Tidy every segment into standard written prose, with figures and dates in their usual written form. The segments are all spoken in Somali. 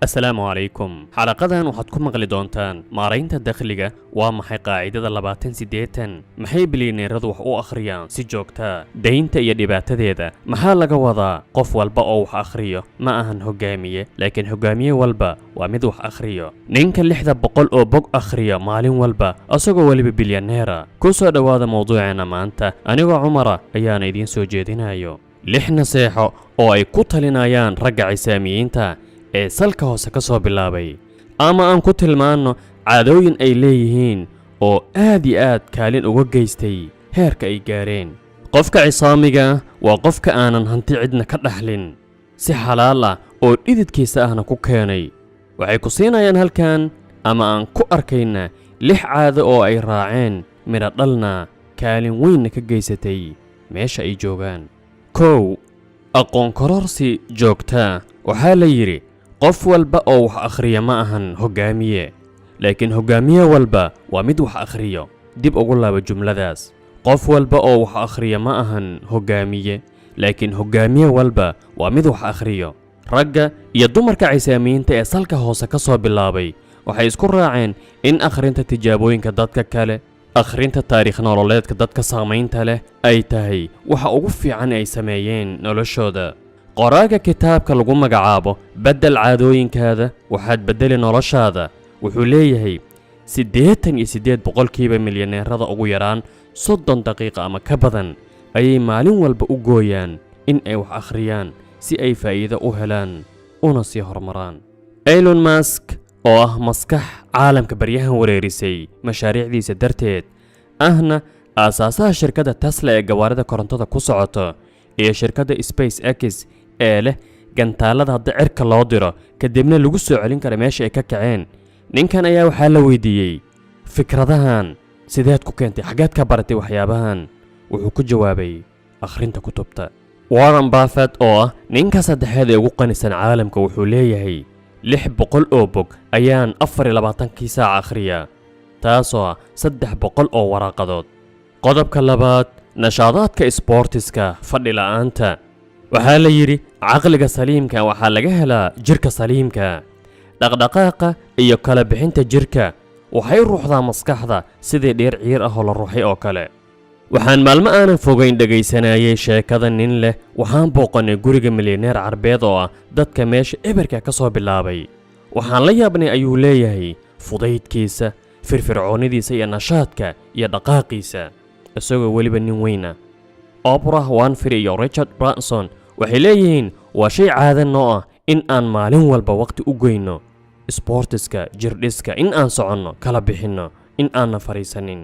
السلام عليكم حلقة waxaad ku maqli doontaan maaraynta dakhliga waa maxay qaacidada 20 maxay bilyaneeradu wax u akhriyaan si joogta deynta iyo dhibaatadeeda maxaa laga wadaa qof walba oo wax akhriyo ma ahan hogaamiye laakiin hogaamiye walba waa mid wax akhriyo ninka 600 oo bog akhriyo maalin walba asagoo waliba bilyaneera ku soo dhawaada mowduuceena maanta anigoo Cumar ayaan idin soo jeedinayo 6 naseexo oo ay ku talinayaan ragga cisaamiyiinta ee salka hoose ka soo bilaabay ama aan ku tilmaano caadooyin ay leeyihiin oo aad iyo aad kaalin uga geystay heerka ay gaareen qofka cisaamiga waa qofka aanan hanti cidna ka dhaxlin si xalaal ah oo dhididkiisa ahna ku keenay waxay ku siinayaan halkan ama aan ku arkayna 6 caado oo ay raaceen midha dhalna kaalin weyn ka geysatay meesha ay joogaan kow aqoon kororsi joogta waxaa la yiri qof walba oo wax akhriya ma ahan hogaamiye laakiin hogaamiye walba waa mid wax akhriyo dib ugu laabo jumladaas qof walba oo wax akhriya ma ahan hogaamiye laakiin hogaamiye walba waa mid wax akhriyo ragga iyo dumarka cisaamiyiinta ee salka hoose ka soo bilaabay waxay isku raaceen in akhrinta tijaabooyinka dadka kale akhrinta taariikh nololeedka dadka saamaynta leh ay tahay waxa ugu fiican ay sameeyeen noloshooda qoraaga kitaabka lagu magacaabo badal caadooyinkaada waxaad bedeli noloshaada wuxuu leeyahay 88% milyaneerada ugu yaraan 30 daqiiqo ama ka badan ayay maalin walba u gooyaan in ay wax akhriyaan si ay faa'iido u helaan una sii horumaraan Elon Musk oo ah maskax caalamka baryahan wareerisay mashaariicdiisa darteed ahna aasaasaha shirkadda Tesla ee gawaarida korontada ku socoto iyo shirkadda SpaceX ee leh gantaalada hadda cirka loo diro kadibna lagu soo celin karo meesha ay ka kaceen ninkan ayaa waxaa la weydiiyey fikradahan sideed ku keentay xageed ka baratay waxyaabahan wuxuu ku jawaabay akhrinta kutubta Warren Buffett oo ah ninka saddexaad ee ugu qanisan caalamka wuxuu leeyahay 600 oo bog ayaan 24 saac akhriyaa taasoo ah 300 oo waraaqadood qodobka labaad nashaadaadka sportiska fadhi la'aanta waxaa la yiri caqliga saliimka waxaa laga helaa jirka saliimka dhaqdhaqaaqa iyo kala bixinta jirka waxay ruuxdaa maskaxda sidii dheer ciir ah oo la ruuxay oo kale waxaan maalmo aanan fogeyn dhagaysanayay sheekada nin leh waxaan booqanay guriga milyaneer carbeed oo ah dadka meesha eberka ka soo bilaabay waxaan la yaabnay ayuu leeyahay fudaydkiisa firfircoonidiisa iyo nashaadka iyo dhaqaaqiisa isagoo weliba nin weyna Oprah Winfrey iyo Richard Branson waxay leeyihiin waa shay caadan noo ah in aan maalin walba waqti u goyno sportiska jirdhiska in aan soconno kala bixinno in aan fariisanin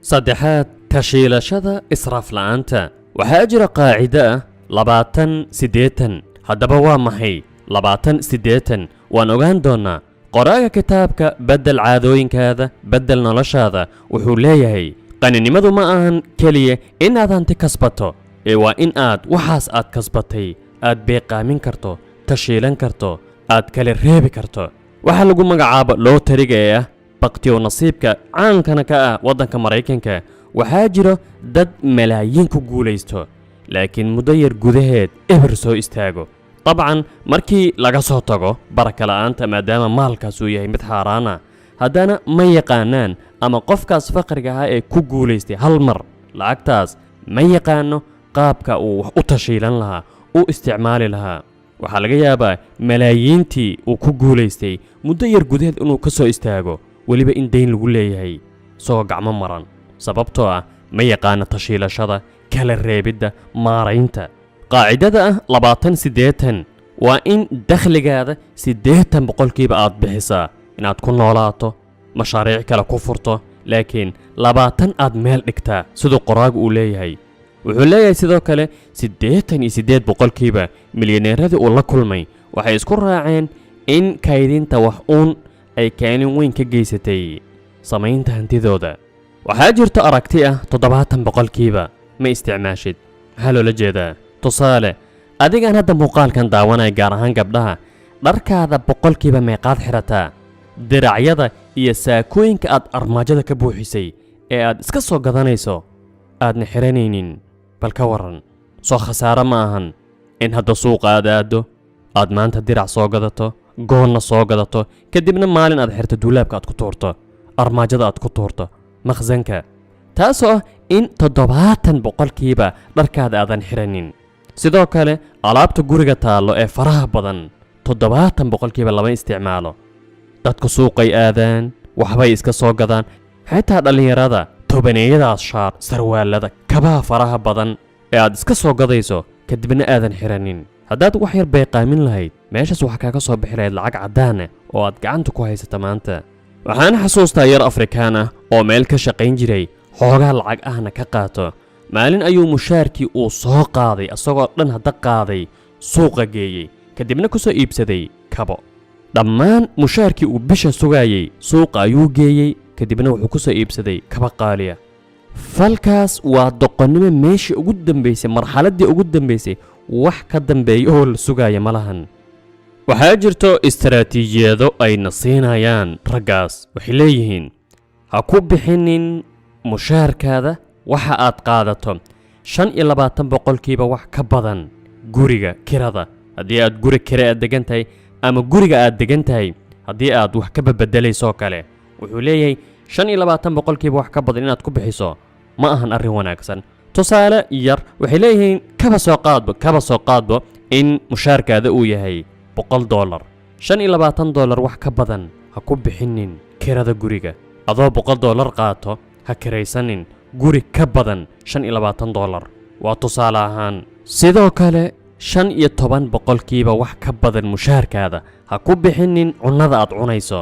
saddexaad tashiilashada israaf la'aanta waxaa jira qaacida ah 20-80 haddaba waa maxay 20-80 waan ogaan doonaa qoraaga kitaabka badal caadooyinkaada badal noloshaada wuxuu leeyahay qaninimadu ma ahan kaliya inaad hanti kasbato ee waa in aad waxaas aad kasbatay aad beeqaamin karto tashiilan karto aad kala reebi karto waxa lagu magacaabo lootariga ee ah baqtiyo nasiibka caankana ka ah waddanka Mareykanka waxaa jiro dad malaayiin ku guulaysto laakiin muddo yar gudaheed eber soo istaago طبعا markii laga soo tago baraka la'aanta maadaama maalkaas uu yahay mid xaaraan ah haddana ma yaqaanaan ama qofkaas faqriga ah ee ku guulaystay hal mar lacagtaas ma yaqaano qaabka uu wax u tashiilan lahaa u isticmaali lahaa waxaa laga yaabaa malaayiintii uu ku guulaystay muddo yar gudaheed inuu ka soo istaago weliba in deyn lagu leeyahay soo gacmo maran sababtoo ah ma yaqaano tashiilashada kala reebidda maaraynta qaacidada ah 20-80 waa in dakhligaada 80% aad bixisaa inaad ku noolaato mashaariic kale ku furto laakiin 20 aad meel dhigtaa sidoo qoraagu uu leeyahay wuxuu leeyahay sidoo kale 88% milyaneeradii uu la kulmay waxay isku raaceen in kaydinta wax uun ay kaalin weyn ka geysatay samaynta hantidooda waxaa jirta aragti ah 70% ma isticmaashid maxaa loola jeedaa tusaale adigaan hadda muuqaalkan daawanay gaar ahaan gabdhaha dharkaada 100% meeqaad xirataa diracyada iyo saakooyinka aad armaajada ka buuxisay ee aad iska soo gadanayso aadna xiranaynin bal ka waran soo khasaare ma ahan in hadda suuqa aad aado aad maanta dirac soo gadato goonna soo gadato kadibna maalin aad xirto duulaabka aad ku tuurto armaajada aad ku tuurto makhsanka taasoo ah in 70% dharkaada aadan xiranin sidoo kale alaabta guriga taallo ee faraha badan 70% lama isticmaalo dadku suuqay aadaan waxbay iska soo gadaan xitaa dhallinyarada tobaneeyadaas shaar sarwaalada kabaha faraha badan ee aad iska soo gadayso kadibna aadan xiranin haddaad wax yar bayqaamin lahayd meeshaas waxa kaaga soo bixi lahayd lacag caddaan ah oo aad gacanta ku haysata maanta waxaan xasuustaa yar afrikaan ah oo meel ka shaqayn jiray xoogaa lacag ahna ka qaato maalin ayuu mushaarkii uu soo qaaday asagoo dhan hadda qaaday suuqa geeyey kadibna ku soo iibsaday kabo dhammaan mushaarkii uu bisha sugayay suuqa ayuu geeyey kadibna wuxuu ku soo iibsaday kaba qaaliya falkaas waa doqonnimo meeshii ugu dambaysay marxaladdii ugu dambaysay wax ka dambeeya oo la sugaya ma lahan waxaa jirto istaraatiijiyado ayna siinayaan raggaas waxay leeyihiin ha ku bixinin mushaarkaada waxa aad qaadato 25% wax ka badan guriga kirada haddii aad guri kira aad degan tahay ama guriga aad degan tahay haddii aad wax ka beddelayso kale wuxuu leeyahay 25% wax ka badan inaad ku bixiso ma ahan arrin wanaagsan tusaale yar waxay leeyihiin kaba soo qaadbo in mushaarkaada uu yahay $100 $25 wax ka badan ha ku bixinin kirada guriga adoo $100 qaato ha kiraysanin guri ka badan $25 waa tusaale ahaan sidoo kale 15% wax ka badan mushaarkaada ha ku bixinin cunnada aad cunayso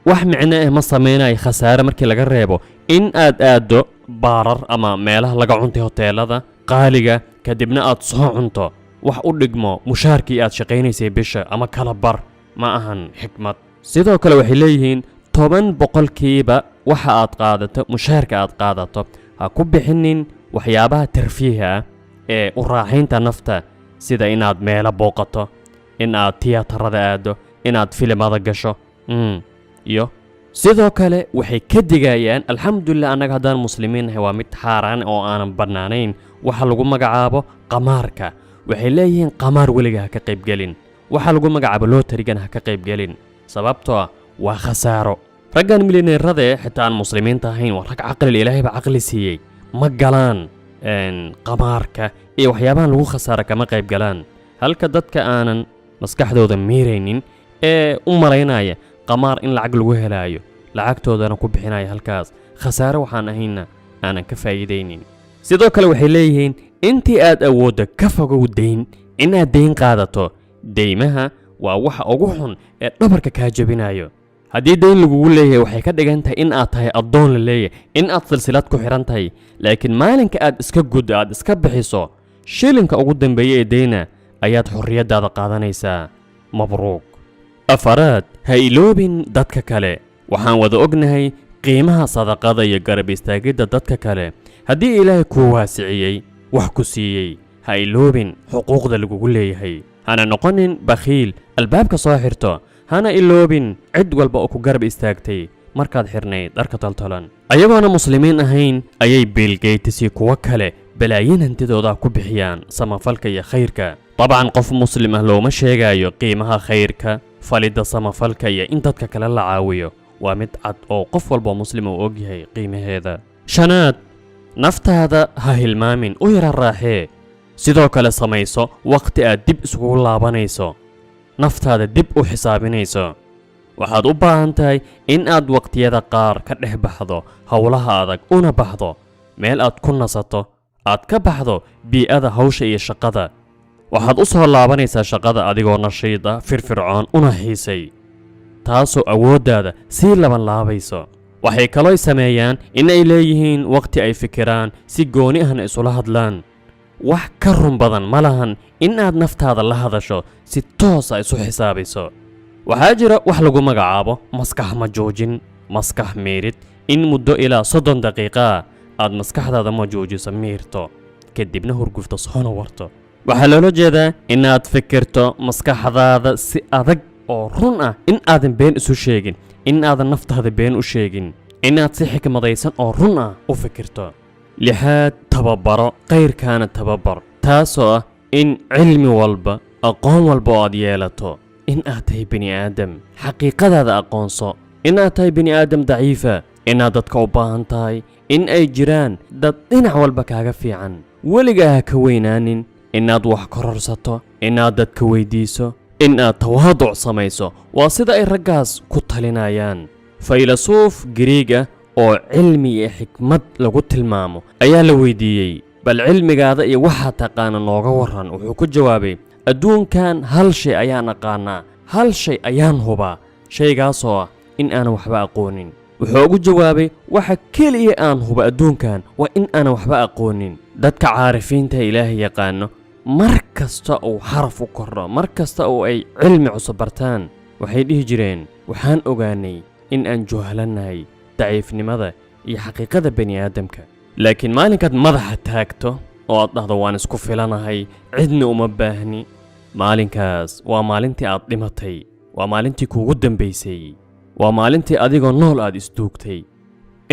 wax micno ah ma sameynay khasaare markii laga reebo in aad aado baarar ama meelaha laga cuntay hoteelada qaaliga kadibna aad soo cunto wax u dhigmo mushaarkii aad shaqaynaysay bisha ama kala bar ma ahan xikmad sidoo kale waxay leeyihiin 10% waxa aad qaadato mushaarka aad qaadato ha ku bixinin waxyaabaha tarfiiha ah ee u raaxaynta nafta sida inaad meelo booqato in aad tiyaatarada aado inaad filimada gasho iyo sidoo kale waxay ka digayaan alxamdulillah annaga haddaan muslimiin nahay waa mid xaaraan oo aanan bannaanayn waxa lagu magacaabo qamaarka waxay leeyihiin qamaar weliga ha ka qaybgelin waxa lagu magacaabo lootarigana ha ka qaybgelin sababtoo ah waa khasaaro raggan milyaneerada xitaa aan muslimiinta ahayn waa rag caqli ilaahay ba caqli siiyey ma galaan qamaarka iyo waxyaabahan lagu khasaaro kama qaybgalaan halka dadka aanan maskaxdooda miiraynin ee u malaynaya qamaar in lacag lagu helaayo lacagtoodana ku bixinaya halkaas khasaare waxaan ahayna aanan ka faa'iidaynin sidoo kale waxay leeyihiin intii aad awooddo ka fogow dayn inaad dayn qaadato deymaha waa waxa ugu xun ee dhabarka kaa jabinayo haddii dayn lagugu leeyahay waxay ka dhigan tahay in aad tahay addoon la leeyahay in aad silsilad ku xihan tahay laakiin maalinka aad iska guddo aad iska bixiso shilinka ugu dambeeya ee dayna ayaad xorriyaddaada qaadanaysaa mabruuq afaraad ha iloobin dadka kale waxaan wada ognahay qiimaha sadaqada iyo garab istaagidda dadka kale haddii ilaahay kuu waasiciyey wax ku siiyey ha iloobin xuquuqda lagugu leeyahay hana noqonin bakhiil albaabka soo xirto hana iloobin cid walba oo ku garab istaagtay markaad xirnayd dharka toltolan ayagoona muslimiin ahayn ayay Bill Gates iyo kuwa kale balaayiin hantidooda ku bixiyaan samafalka iyo khayrka طبعا qof muslim ah looma sheegayo qiimaha khayrka falida samafalka iyo in dadka kale la caawiyo waa mid cad oo qof walba muslim uu og yahay qiimaheeda shanaad naftaada ha hilmaamin u yara raaxee sidoo kale samayso waqti aad dib isugu laabanayso naftaada dib u xisaabinayso waxaad u baahan tahay in aad waqtiyada qaar ka dhex baxdo howlaha adag una baxdo meel aad ku nasato aad ka baxdo bii'ada hawsha iyo shaqada waxaad u soo laabanaysaa shaqada adigoo nashiid ah firfircoon una xiisay taasoo awooddaada sii laban laabayso waxay kaloo sameeyaan in ay leeyihiin waqti ay fikiraan si gooni ahna isula hadlaan wax ka run badan ma lahan in aad naftaada la hadasho si toosa isu xisaabiso waxaa jira wax lagu magacaabo maskax majoojin maskax miirid in muddo ilaa 30 daqiiqa aad maskaxdaada majoojiso miirto kadibna hurgufto soona warto waxaa loola jeedaa inaad fikirto maskaxdaada si adag oo run ah in aadan been isu sheegin in aadan naftaada been u sheegin inaad si xikmadaysan oo run ah u fikirto lixaad tababaro qayrkaana tababar taasoo ah in cilmi walba aqoon walba oo aad yeelato in aad tahay bini aadam xaqiiqadaada aqoonso in aad tahay bini aadam daciifa inaad dadka u baahan tahay in ay jiraan dad dhinac walba kaaga fiican weligaa ha ka weynaanin inaad wax kororsato inaad dadka weydiiso inaad tawaaduc samayso waa sida ay raggaas ku talinayaan faylasuuf giriig ah oo cilmi iyo xikmad lagu tilmaamo ayaa la weydiiyey bal cilmigaada iyo waxaa taqaana nooga warran wuxuu ku jawaabay adduunkan hal shay ayaan aqaanaa hal shay ayaan hubaa shaygaasoo ah in aanan waxba aqoonin wuxuu ugu jawaabay waxa keliya aan huba adduunkan waa in aanan waxba aqoonin dadka caarifiinta ilaahay yaqaano mar kasta uu xaraf u kordho mar kasta oo ay cilmi cusub bartaan waxay dhihi jireen waxaan ogaanay in aan juhalanahay daciifnimada iyo xaqiiqada bani aadamka laakiin maalinkaad madaxa taagto oo aad dhahdo waan isku filanahay cidna uma baahni maalinkaas waa maalintii aad dhimatay waa maalintii kuugu dambaysay waa maalintii adigoo nool aad isduugtay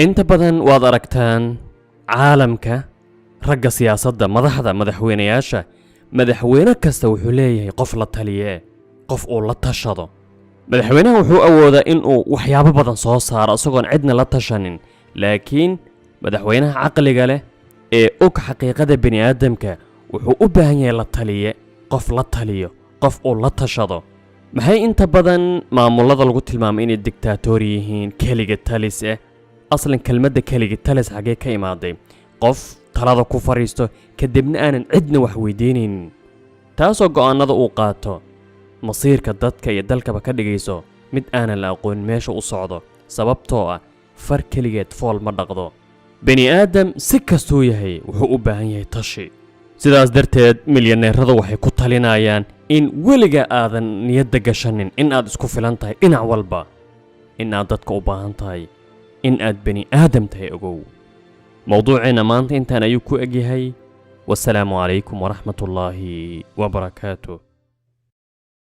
inta badan waad aragtaan caalamka ragga siyaasadda madaxweynayaasha madaxweyne kasta wuxuu leeyahay qof la taliye qof uu la tashado madaxweynaha wuxuu awoodaa inuu waxyaabo badan soo saaro isagoon cidna la tashanin laakiin madaxweynaha caqliga leh ee og xaqiiqada bani aadamka wuxuu u baahan yahay la taliye qof la taliyo qof uu la tashado maxay inta badan maamulada lagu tilmaamay inay dictator yihiin keliga talis aslan kelmadda keliga talis xagee ka imaaday qof talada ku fariisto kadibna aanan cidna wax weydiinaynin taasoo go'aanada uu qaato masiirka dadka iyo dalkaba ka dhigayso mid aanan la aqoon meesha u socdo sababtoo ah far keligeed fool ma dhaqdo bani aadam si kastuu yahay wuxuu u baahan yahay tashi sidaas darteed milyaneerada waxay ku talinayaan in weliga aadan niyadda gashanin in aad isku filan tahay dhinac walba in aad dadka u baahan tahay in aad bani aadam tahay ogow mawduuceena maanta intaan ayuu ku egyahay wasalaamu calaykum waraxmatullaahi wabarakaatuh